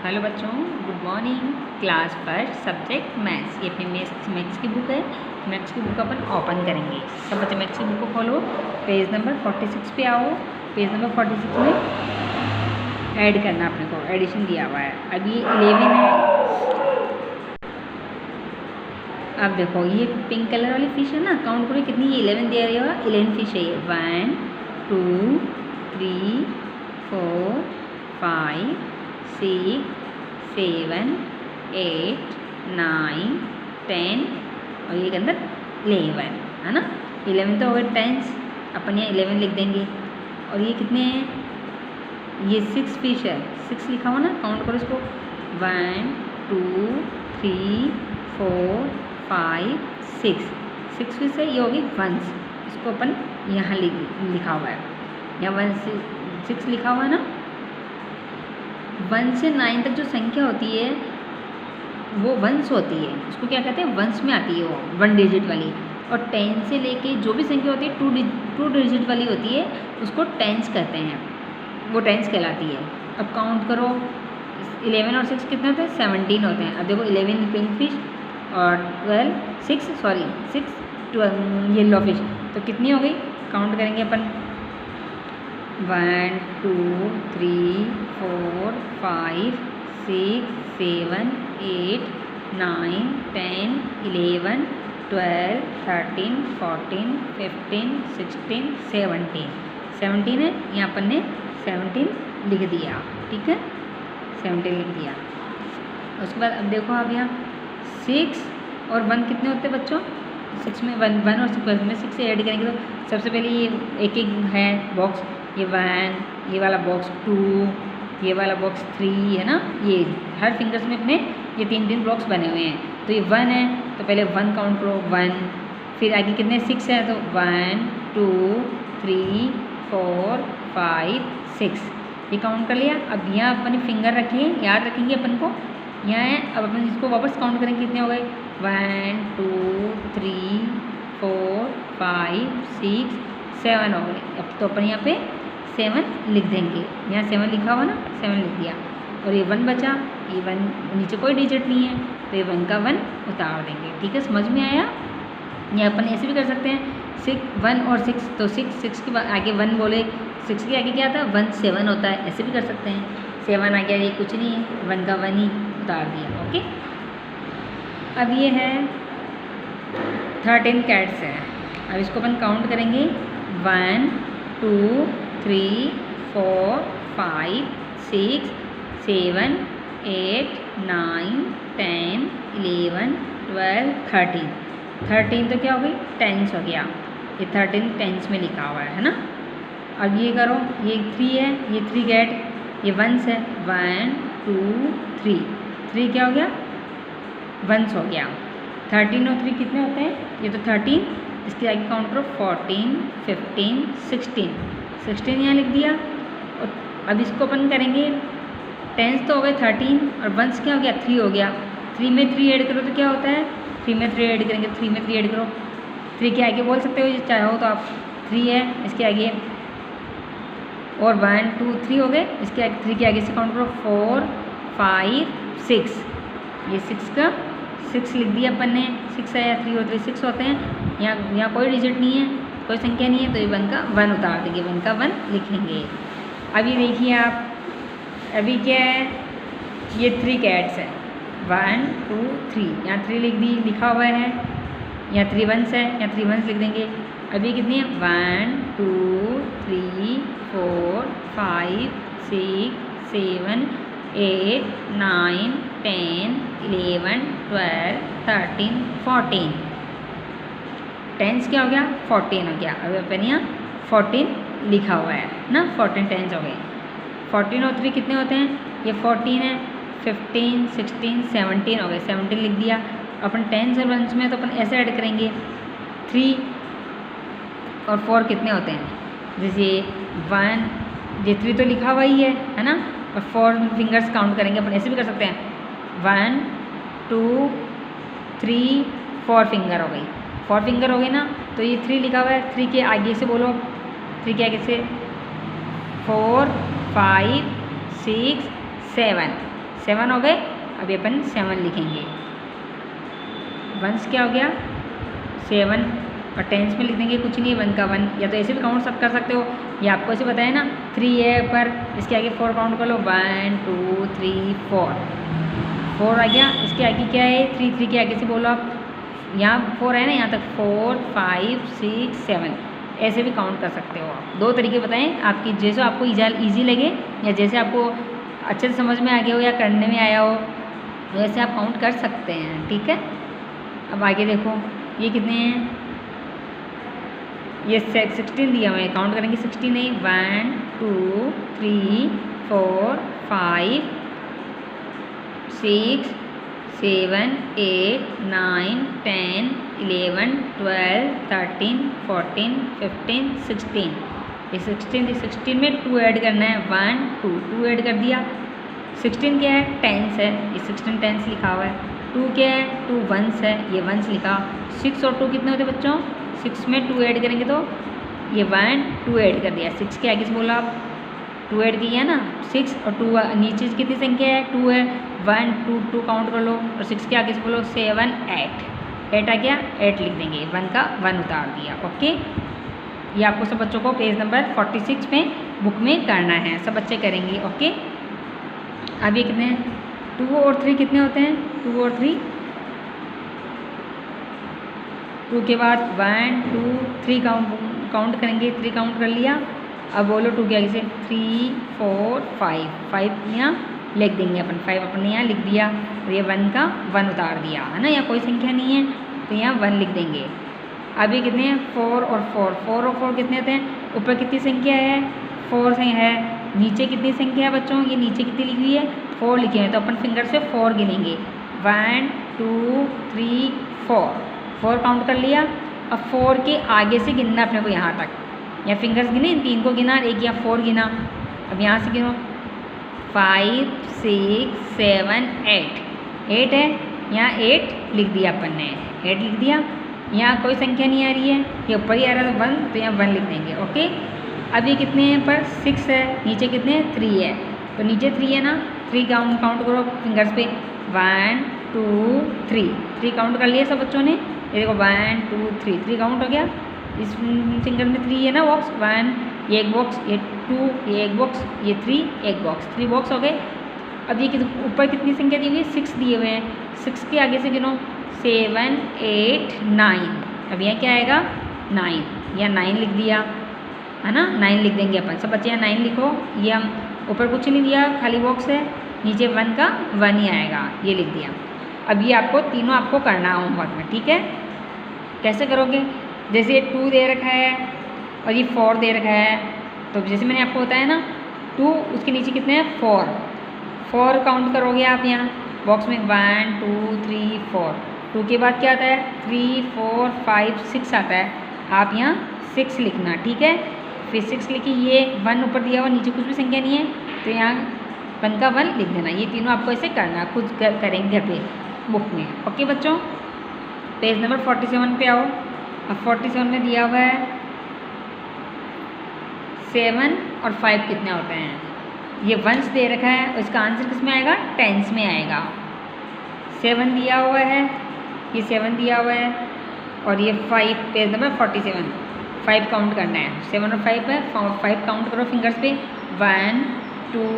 Hello बच्चों, good morning. Class first subject maths. ये अपनी मैथ्स की बुक है। मैथ्स की बुक अपन ओपन करेंगे। सब बच्चे मैथ्स की बुक को खोलो, पेज नंबर 46 पे आओ। पेज नंबर 46 में ऐड करना अपने को, एडिशन दिया हुआ है। अब ये 11 है। अब देखो ये पिंक कलर वाली फिश है ना, काउंट करो कितनी, ये 11 दे रही होगा। 11 फिश है ये। 1 2 3 4 5 6 7 8 9 10 और ये के अंदर 11 है ना। 11 तो हो गए टेंस, अपन यहाँ 11 लिख देंगे। और ये कितने हैं, ये 6 फिश है। 6 लिखा हुआ ना, काउंट करो इसको। 1 2 3 4 5 6 फिश है। ये होगी वंस, इसको अपन यहाँ लिखा हुआ है। यहाँ 1 से 6 लिखा हुआ है ना। 1 से 9 तक जो संख्या होती है वो वंस होती है, उसको क्या कहते हैं, वंस में आती है वो 1 डिजिट वाली। और 10 से लेके जो भी संख्या होती है 2 डिजिट वाली होती है, उसको टेंस कहते हैं, वो टेंस कहलाती है। अब काउंट करो, 11 और 6 कितने होते हैं, 17 होते हैं। अब देखो 11 पिंक फिश और 6 12 येलो फिश, तो कितनी हो गई, काउंट करेंगे अपन। 1 2 3 4 5 6 7 8 9 10 11 12 13 14 15 16 17 है। यहाँ अपन ने 17 लिख दिया, ठीक है, 17 लिख दिया। उसके बाद अब देखो, आप यहाँ 6 और 1 कितने होते हैं बच्चों, 6 में 1 और 6 में 6 से ऐड करेंगे तो सबसे पहले ये एक है बॉक्स, ये 1, ये वाला बॉक्स 2, ये वाला बॉक्स 3 है ना। ये हर फिंगर्स में अपने ये 3 बॉक्स बने हुए हैं। तो ये 1 है तो पहले 1 काउंट करो, 1। फिर आगे कितने 6 है तो 1 2 3 4 5 6, ये काउंट कर लिया। अब यहाँ अपनी फिंगर रखिए, याद रखेंगे अपन को, यहाँ है। अब अपन इसको वापस काउंट करेंगे, कितने हो गए, 1 2 3 4 5 6 7 हो गए। अब तो अपन यहाँ पे 7 लिख देंगे, यहाँ 7 लिखा हुआ ना, 7 लिख दिया। और ये 1 बचा, ये 1 नीचे कोई डिजिट नहीं है तो ये 1 का 1 उतार देंगे, ठीक है, समझ में आया। या अपन ऐसे भी कर सकते हैं, 1 और 6, तो 6 के बाद आगे 1 बोले, 6 के आगे क्या आता है, 1 7 होता है, ऐसे भी कर सकते हैं। 7 आ गया, ये कुछ नहीं है, 1 का 1 ही उतार दिया, ओके। अब ये है 13 कैट्स है। अब इसको अपन काउंट करेंगे, 1 2 3 4 5 6 7 8 9 10 11 12 13 तो क्या हो गई, टेंस हो गया। ये 13 टेंस में लिखा हुआ है ना। अब ये करो, ये 3 है, ये 3 कैट, ये वंस है, 1 2 3 क्या हो गया, वंस हो गया। 13 और 3 कितने होते हैं, ये तो 13, इसके आगे काउंट करो 14 15 16 यहाँ लिख दिया। और अब इसको अपन करेंगे, टेंस तो हो गए 13 और वंस क्या हो गया, 3 हो गया। 3 में 3 ऐड करो तो क्या होता है, 3 में 3 ऐड करेंगे, 3 में 3 ऐड करो, 3 के आगे बोल सकते हो चाहो तो आप, 3 है, इसके आगे और 1 2 3 हो गए, इसके आगे 3 के आगे से काउंट करो 4 5 6, ये 6 का 6 लिख दिया अपन ने। 6 आया, 3 और 3 6 होते हैं। यहाँ कोई डिजिट नहीं है, कोई संख्या नहीं है, तो ये 1 का 1 उतार देंगे, 1 का 1 लिखेंगे। अब ये देखिए आप, अभी क्या है, ये 3 कैट्स है, 1 2 3, यहाँ 3 लिखा हुआ है, यहाँ 3 वंस है, यहाँ 3 वंस लिख देंगे। अभी कितनी है, 1 2 3 4 5 6 7 8 9 10 11 12 13 14, टेंस क्या हो गया, 14 हो गया। अब अपन यहाँ 14 लिखा हुआ है ना, 14 टेंस हो गए। 14 और 3 कितने होते हैं, ये 14 है, 15 16 17 हो गए, 17 लिख दिया। अपन टेंस और वंस में तो अपन ऐसे ऐड करेंगे, 3 और 4 कितने होते हैं, जैसे 1, ये 3 तो लिखा हुआ ही है ना। और 4 फिंगर्स काउंट करेंगे अपन, ऐसे भी कर सकते हैं, 1 2 3 4 फिंगर हो गई, 4 फिंगर हो गई ना। तो ये 3 लिखा हुआ है, 3 के आगे से बोलो, 3 के आगे से 4 5 6 7 7 हो गए। अभी अपन 7 लिखेंगे। वंस क्या हो गया 7 और टेंस में लिख देंगे कुछ नहीं, 1 का 1, या तो ऐसे भी काउंट सब कर सकते हो, ये आपको ऐसे बताया ना 3 है पर इसके आगे 4 काउंट कर लो, 1 2 3 4 आ गया। इसके आगे क्या है 3 के आगे से बोलो आप, यहाँ 4 है ना, यहाँ तक 4 5 6 7 ऐसे भी काउंट कर सकते हो आप। 2 तरीके बताएं आपकी, जैसे आपको ईजी लगे या जैसे आपको अच्छे से समझ में आ गया हो या करने में आया हो वैसे आप काउंट कर सकते हैं, ठीक है। अब आगे देखो ये कितने हैं, ये 16 दिया हुआ है, काउंट करेंगे 16 नहीं, 1 2 3 4 5 6 7 8 9 10 11 12 13 14 15 16। ये 16 में 2 ऐड करना है, 1 2 ऐड कर दिया। 16 क्या है टेंस है, ये 16 टेंस लिखा हुआ है। 2 क्या है 2 वंस है, ये वंस लिखा। 6 और 2 कितने होते हैं बच्चों, 6 में 2 ऐड करेंगे तो ये 1 2 ऐड कर दिया। 6 के आगे से बोला आप 2 ऐड किया ना, 6 और 2 नीचे कितनी संख्या है 2 है, 1 2 काउंट कर लो और 6 के आगे से बोलो 7 8 आ गया, 8 लिख देंगे, 1 का 1 उतार दिया। ओके, ये आपको सब बच्चों को पेज नंबर 46 में बुक में करना है, सब बच्चे करेंगे। ओके, अब ये कितने हैं 2 और 3 कितने होते हैं 2 और 3, 2 के बाद 1 2 3 काउंट करेंगे, 3 काउंट कर लिया। अब बोलो 2 के आगे से 3 4 5 यहाँ लिख देंगे अपन, 5 अपन यहाँ लिख दिया और ये 1 का 1 उतार दिया है ना, यहाँ कोई संख्या नहीं है तो यहाँ 1 लिख देंगे। अब ये कितने हैं 4 और 4 कितने होते हैं, ऊपर कितनी संख्या है 4 से है, नीचे कितनी संख्या है बच्चों, ये नीचे कितनी लिखी हुई है 4 लिखे हैं, तो अपन फिंगर से 4 गिनेंगे, 1 2 3 4 काउंट कर लिया। अब 4 के आगे से गिनना अपने को यहाँ तक, या फिंगर्स गिने, इन 3 को गिना, एक या 4 गिना। अब यहाँ से गिनो 5 6 7 8 है, यहाँ 8 लिख दिया अपन ने, 8 लिख दिया। यहाँ कोई संख्या नहीं आ रही है, ये ऊपर ही आ रहा है 1, तो यहाँ 1 लिख देंगे। ओके, अब ये कितने हैं पर 6 है, नीचे कितने हैं 3 है, तो नीचे 3 है ना, 3 काउंट करो फिंगर्स पे, 1 2 3 काउंट कर लिया सब बच्चों ने। ये देखो 1 2 3 काउंट हो गया, इस फिंगर में 3 है ना बॉक्स, 1 ये एक बॉक्स, ये 2 ये एक बॉक्स, ये 3 एक बॉक्स, 3 बॉक्स हो गए। अब ये ऊपर कितनी संख्या दी हुई है 6 दिए हुए हैं, 6 के आगे से गिनो 7 8 9, अब यहाँ क्या आएगा 9, यहाँ 9 लिख दिया है ना, 9 लिख देंगे अपन, सब बच्चे यहाँ 9 लिखो। ये हम ऊपर कुछ नहीं दिया, खाली बॉक्स है, नीचे 1 का 1 ही आएगा, ये लिख दिया। अब ये आपको तीनों आपको करना है होमवर्क में, ठीक है। कैसे करोगे, जैसे 2 दे रखा है और ये 4 दे रखा है, तो जैसे मैंने आपको बताया ना 2 उसके नीचे कितने हैं 4 काउंट करोगे आप यहाँ बॉक्स में, 1 2 3 4, 2 के बाद क्या आता है 3 4 5 6 आता है, आप यहाँ 6 लिखना, ठीक है। फिर 6 लिखिए, ये 1 ऊपर दिया हुआ, नीचे कुछ भी संख्या नहीं है, तो यहाँ 1 का 1 लिख देना। ये तीनों आपको ऐसे करना, खुद करेंगे घर पे बुक में। ओके बच्चों, पेज नंबर 47 पे आओ। अब 47 में दिया हुआ है 7 और 5 कितने होते हैं, ये वंस दे रखा है और इसका आंसर किस में आएगा टेंस में आएगा। 7 दिया हुआ है, ये 7 दिया हुआ है और ये 5, पेज नंबर 47 5 काउंट करना है, 7 और 5 है, 5 काउंट करो फिंगर्स पे, 1 2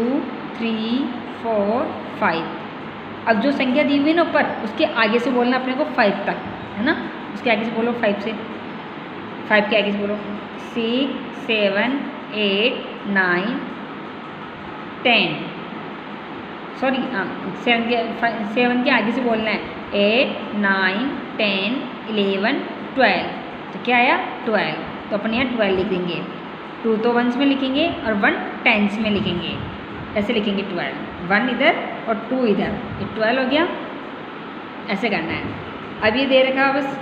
3 4 5। अब जो संख्या दी हुई है ना ऊपर, उसके आगे से बोलना अपने को 5 तक, है ना, उसके आगे से बोलो 5 से, 5 के आगे से बोलो 6 7 8 9 10, सॉरी 7 के आगे से बोलना है 8 9 10 11 12, तो क्या आया 12, तो अपन यहाँ 12 लिख देंगे। 2 तो वंस में लिखेंगे और 1 टेंस में लिखेंगे, ऐसे लिखेंगे 12, 1 इधर और 2 इधर, ये 12 हो गया, ऐसे करना है। अब ये दे रखा है बस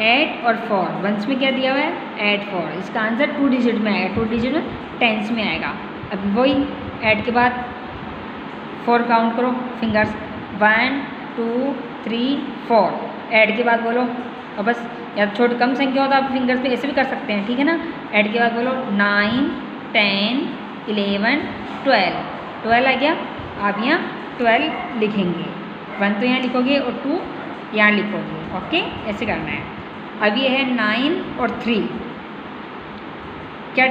8 और 4, वंस में क्या दिया हुआ है 8 4, इसका आंसर 2 डिजिट में आएगा, 2 डिजिट में टेंस में आएगा। अब वही 8 के बाद 4 काउंट करो फिंगर्स, 1 2 3 4, 8 के बाद बोलो, और बस या छोटी कम संख्या हो तो आप फिंगर्स पे ऐसे भी कर सकते हैं, ठीक है ना। 8 के बाद बोलो 9 10 11 12 आ गया। आप यहाँ 12 लिखेंगे। 1 तो यहाँ लिखोगे और 2 यहाँ लिखोगे। ओके, ऐसे करना है। अब ये है 9 और 3। क्या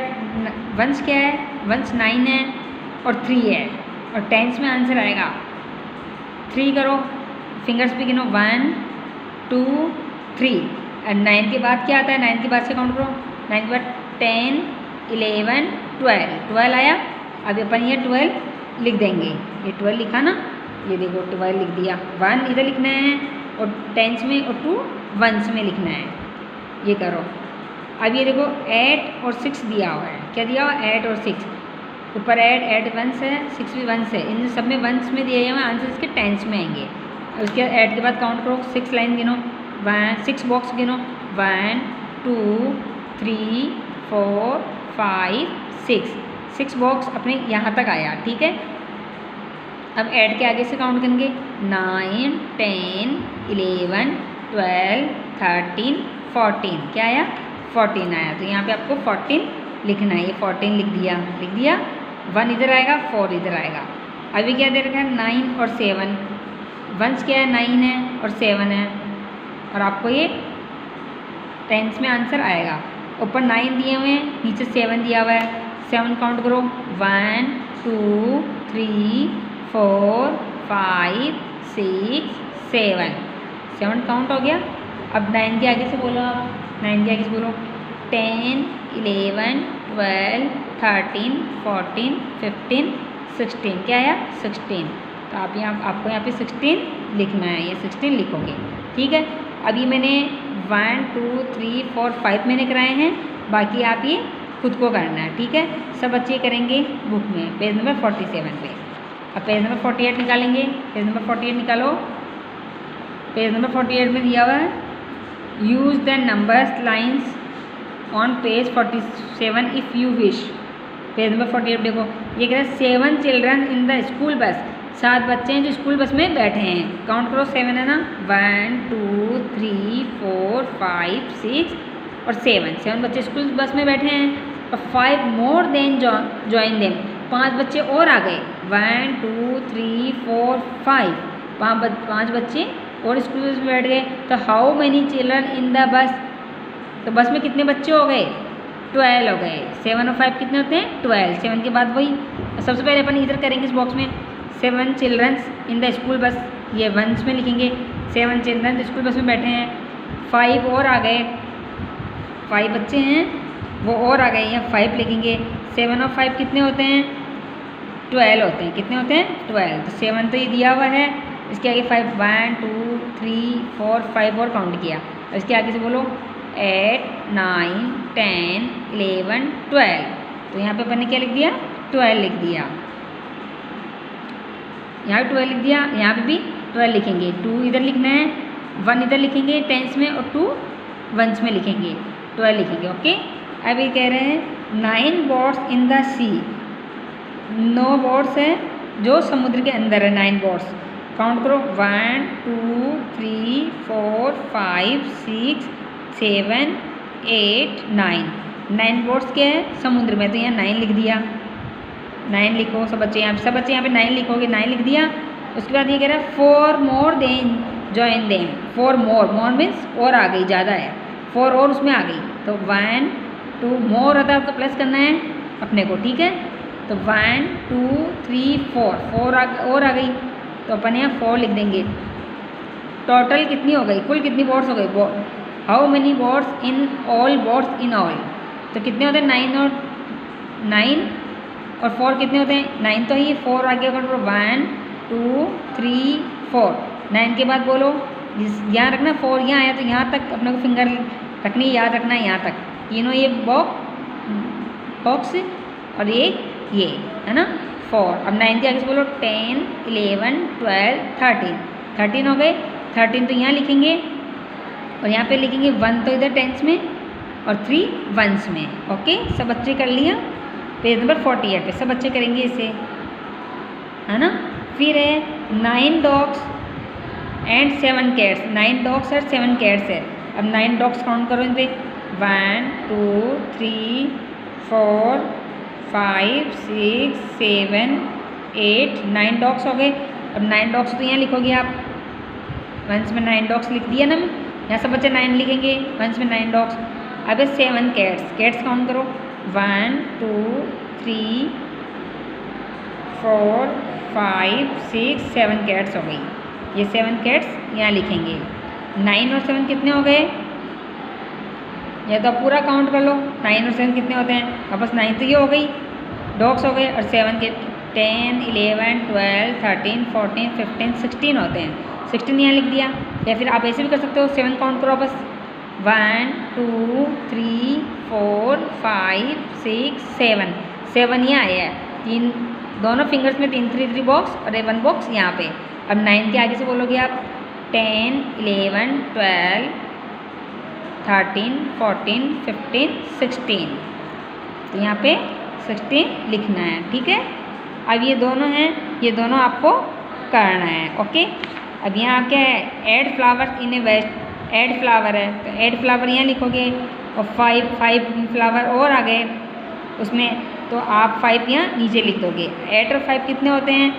वंश क्या है? वंश 9 है और 3 है और टेंस में आंसर आएगा 3। करो, फिंगर्स पे गिनो 1 2 3। और 9 के बाद क्या आता है? 9 के बाद से काउंट करो। 9 के बाद 10 11 12 आया। अब अपन ये 12 लिख देंगे। ये 12 लिखा ना, ये देखो 12 लिख दिया। 1 इधर लिखना है और टेंस में और 2 वंस में लिखना है। ये करो। अब ये देखो 8 और 6 दिया हुआ है। क्या दिया हुआ? 8 और 6। ऊपर 8 वंस है, 6 भी वंस है। इन सब में वंस में दिए हुए आंसर इसके टेंस में आएंगे। उसके 8 के बाद काउंट करो, 6 लाइन गिनो, 6 बॉक्स गिनो, 1 2 3 4 5 6 बॉक्स अपने यहाँ तक आया। ठीक है, अब ऐड के आगे से काउंट करेंगे 9 10 11 12 13 14। क्या आया? 14 आया। तो यहाँ पे आपको 14 लिखना है। ये 14 लिख दिया। 1 इधर आएगा, 4 इधर आएगा। अभी क्या दे रखा है? 9 और 7। वंस क्या है? 9 है और 7 है और आपको ये टेंस में आंसर आएगा। ऊपर 9 दिए हुए हैं, नीचे 7 दिया हुआ है। 7 काउंट करो, 1 2 3 4 5 6 7 काउंट हो गया। अब 9 के आगे से बोलो, आप 9 के आगे से बोलो 10 11 12 13 14 15 16। क्या आया? 16। तो आपको यहाँ पे 16 लिखना है। ये 16 लिखोगे। ठीक है, अभी मैंने 1 2 3 4 5 मैंने कराए हैं, बाकी आप ये खुद को करना है। ठीक है, सब बच्चे करेंगे बुक में पेज नंबर 47 पे। अब पेज नंबर 48 निकालेंगे। पेज नंबर 48 निकालो। पेज नंबर 48 में दिया हुआ है use the numbers lines on page 47 if you wish. Page number 48 देखो, ये कह रहा है 7 children in the school bus. 7 बच्चे हैं जो स्कूल बस में बैठे हैं। काउंट करो, 7 है ना, 1 2 3 4 5 6 और 7 बच्चे स्कूल बस में बैठे हैं और 5 मोर देन ज्वाइन देम। 5 बच्चे और आ गए। 1 2 3 4 5 5 बच्चे और स्कूल बस में बैठ गए। तो how many children in the bus? तो बस में कितने बच्चे हो गए? 12 हो गए। 7 और 5 कितने होते हैं? 12। 7 के बाद वही सबसे पहले अपन इधर करेंगे इस बॉक्स में 7 children's in the school bus. ये वंस में लिखेंगे 7 चिल्ड्रन स्कूल बस में बैठे हैं। 5 और आ गए, 5 बच्चे हैं वो और आ गए, यहाँ 5 लिखेंगे। 7 और 5 कितने होते हैं? 12 होते हैं। कितने होते हैं? 12। तो 7 तो ये दिया हुआ है, इसके आगे 5 1 2 3 4 5 और काउंट किया। और इसके आगे से बोलो 8 9 10 11 12। तो यहाँ पे अपन ने क्या लिख दिया? 12 लिख दिया। यहाँ भी 12 लिख दिया, यहाँ पे भी 12 लिखेंगे। 2 इधर लिखना है, 1 इधर लिखेंगे टेंस में और 2 वंस में लिखेंगे। 12 लिखेंगे। ओके, अब ये कह रहे हैं 9 boats in the sea. 9 boats है जो समुद्र के अंदर है। 9 बोट्स काउंट करो, 1 2 3 4 5 6 7 8 9। 9 बोट्स क्या है? समुद्र में। तो यहाँ 9 लिख दिया। 9 लिखो सब बच्चे यहाँ पे 9 लिखोगे। 9 लिख दिया। उसके बाद ये कह रहा है 4 मोर देन जॉइन देम। 4 मोर मीन्स और आ गई, ज़्यादा है। 4 और उसमें आ गई। तो 1 2 मोर होता है तो प्लस करना है अपने को। ठीक है, तो 1 2 3 4 और आ गई तो अपन यहाँ 4 लिख देंगे। टोटल कितनी हो गई? कुल कितनी बोट्स हो गई? How many boats in all? Boats in all तो कितने होते हैं? 9 और 4 कितने होते हैं? 9 तो ही 4 आगे अगर 1 2 3 4। 9 के बाद बोलो, यहाँ रखना 4 यहाँ आया तो यहाँ तक अपने को फिंगर रखनी, याद रखना है यहाँ तक। तीनों ये बॉक्स और ये है ना 4। अब 9 के आगे से बोलो 10 11 12 13 हो गए। 13 तो यहाँ लिखेंगे और यहाँ पे लिखेंगे 1 तो इधर टेंस में और 3 वंस में। ओके, सब बच्चे कर लिया। पेज नंबर 48 पे सब बच्चे करेंगे इसे, है ना। फिर है 9 डॉग्स एंड 7 कैट्स। 9 डॉग्स और 7 कैट्स है। अब 9 डॉग्स काउंट करो इन पे, 1 2 3 4 5 6 7 8 9 डॉग्स हो गए। अब 9 डॉग्स तो यहाँ लिखोगे आप, वंस में 9 डॉग्स लिख दिया ना मैं, यहाँ सब बच्चे 9 लिखेंगे, वंस में 9 डॉग्स। अब 7 कैट्स, कैट्स काउंट करो, 1 2 3 4 5 6 7 कैट्स हो गई। ये 7 कैट्स यहाँ लिखेंगे। 9 और 7 कितने हो गए? या तो पूरा काउंट कर लो, 9 और 7 कितने होते हैं? अब बस 9 तो ये हो गई, डॉग्स हो गए, और 7 के 10 11 12 13 14 15 16 होते हैं। 16 यहाँ लिख दिया। या फिर आप ऐसे भी कर सकते हो, 7 काउंट करो बस, 1 2 3 4 5 6 7 7 यहाँ आया है, तीन दोनों फिंगर्स में 3 3 3 बॉक्स और 1 बॉक्स यहाँ पे। अब 9 के आगे से बोलोगे आप 10 11 12 13 14 15 16, तो यहाँ पे 16 लिखना है, ठीक है। अब ये दोनों हैं, ये दोनों आपको करना है, ओके। अब यहाँ क्या है, add flowers in a waste, add flower है तो ऐड फ्लावर यहाँ लिखोगे, और 5 फ्लावर और आ गए उसमें, तो आप 5 यहाँ नीचे लिख दोगे। 8 और 5 कितने होते हैं?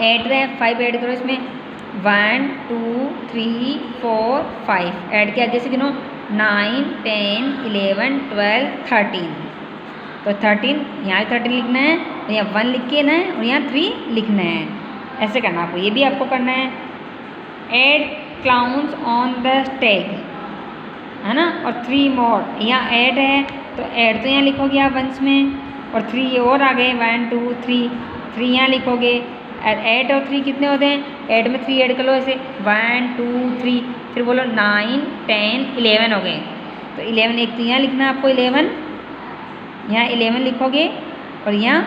8 है, 5 ऐड करो इसमें, 1 2 3 4 5, ऐड के आगे से गिनो 9 10 11 12 13, तो 13 यहाँ 13 लिखना है, तो यहाँ 1 लिख के ना है, और यहाँ 3 लिखना है, ऐसे करना आपको। ये भी आपको करना है। ऐड क्लाउन्स ऑन द स्टेग, है ना, और 3 मोर, यहाँ ऐड है तो ऐड तो यहाँ लिखोगे आप वंस में, और 3 और आ गए, 1 2 3 यहाँ लिखोगे। 8 और 3 कितने होते हैं? 8 में 3 ऐड कर लो ऐसे, 1 2 3, फिर बोलो 9 10 11 हो गए, तो 11 एक तो यहाँ लिखना है आपको, 11 यहाँ 11 लिखोगे, और यहाँ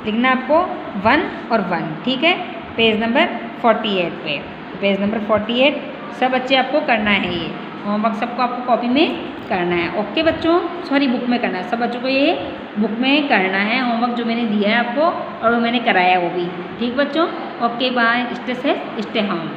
लिखना आपको 1 और 1, ठीक है। पेज नंबर 48 पे, पेज नंबर 48 सब बच्चे आपको करना है, ये होमवर्क सबको आपको कॉपी में करना है, ओके बच्चों, सॉरी बुक में करना है, सब बच्चों को ये बुक में करना है होमवर्क जो मैंने दिया है आपको, और वो मैंने कराया वो भी, ठीक बच्चों, okay bye, stay safe stay home.